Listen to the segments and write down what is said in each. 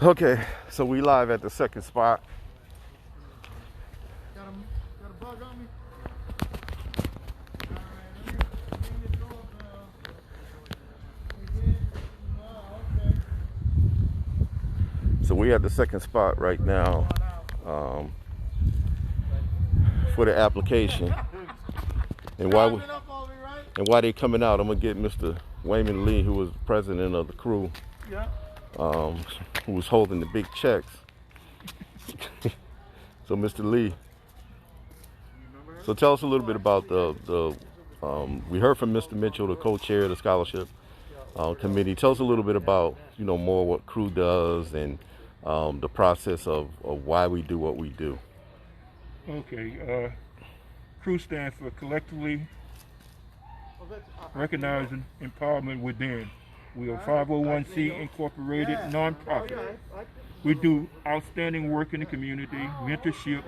Okay, so we live at the second spot. Got a bug on me? So we at the second spot right now for the application. And why they coming out, I'm gonna get Mr. Wayman Lee, who was president of the crew, who was holding the big checks. So Mr. Lee, so tell us a little bit about we heard from Mr. Mitchell, the co-chair of the scholarship committee. Tell us a little bit about, more what crew does and the process of why we do what we do. Okay, crew stands for collectively recognizing empowerment within. We are 501c incorporated nonprofit. We do outstanding work in the community, mentorship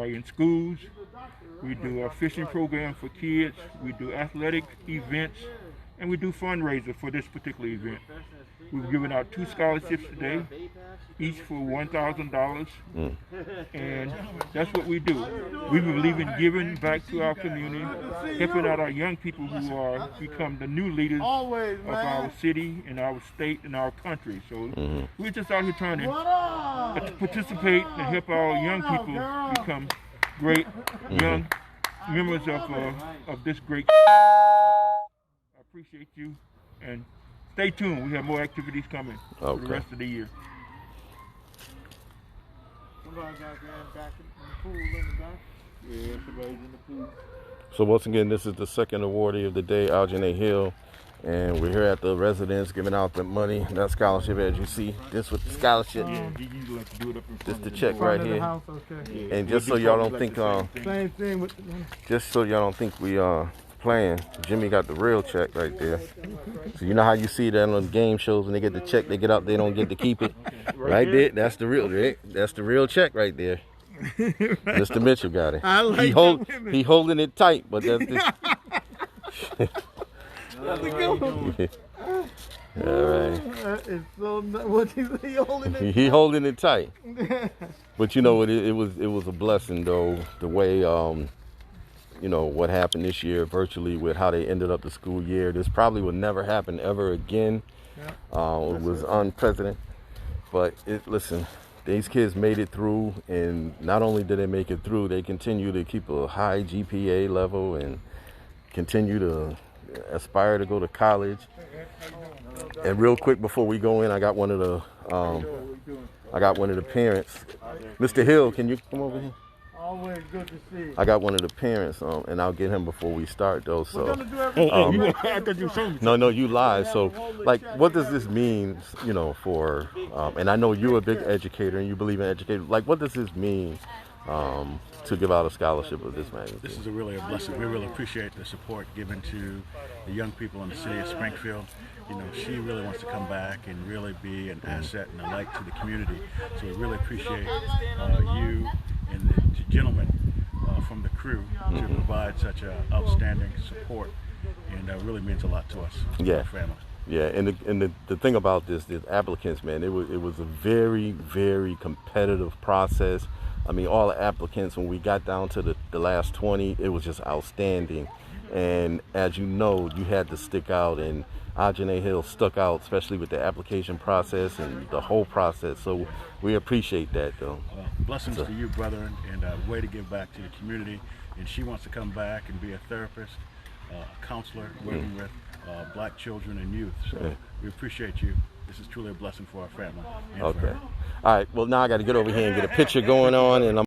in schools. We do a fishing program for kids. We do athletic events, and we do fundraiser for this particular event. We've given out 2 scholarships today, each for $1,000, and that's what we do. We believe in giving back to our community, helping out our young people who are become the new leaders of our city and our state and our country. So we're just out here trying to participate and help our young people become great young members of this great. I appreciate you, and stay tuned. We have more activities coming for the rest of the year. Somebody got back in the pool in the back? Yeah, somebody's in the pool. So once again, this is the second awardee of the day, Aljanae Hill, and we're here at the residence giving out the money, that scholarship, as you see. This with the scholarship. Yeah, you usually like to do it up in front. This of the the check door. right here. House, okay. Yeah, And just so y'all don't think, Same thing with the just so y'all don't think we playing, Jimmy got the real check right there. So you know how you see that on game shows when they get the check, they get up, they don't get to keep it. Right there, that's the real check right there. Mr. Mitchell got it. I like he holding it tight, but that's the That's a good one. all right. That is so what he holding it? He holding it tight. But it was a blessing though, the way what happened this year virtually with how they ended up the school year. This probably would never happen ever again. It was unprecedented. But listen, these kids made it through, and not only did they make it through, they continue to keep a high GPA level and continue to aspire to go to college. And real quick before we go in, I got one of the parents. Mr. Hill, can you come over here? Always good to see you. I got one of the parents, and I'll get him before we start though. So We're gonna do everything. I thought you showed me. no, you live. So like, what does this mean, for? And I know you're a big educator and you believe in education. Like, what does this mean to give out a scholarship of this magnitude? This is really a blessing. We really appreciate the support given to the young people in the city of Springfield. She really wants to come back and really be an asset and a light to the community. So we really appreciate you and the gentlemen from the crew to provide such outstanding support, and really means a lot to us, our family. Yeah, and the thing about this, the applicants, man, it was a very, very competitive process. I mean, all the applicants, when we got down to the last 20, it was just outstanding. And as you know, you had to stick out, and Aljanae Hill stuck out, especially with the application process and the whole process. So we appreciate that, though. Well, blessings to you, brother, and a way to give back to the community. And she wants to come back and be a therapist, a counselor, working with black children and youth. So we appreciate you. This is truly a blessing for our family. And for her. All right. Well, now I got to get over here and get a picture going on, and I'm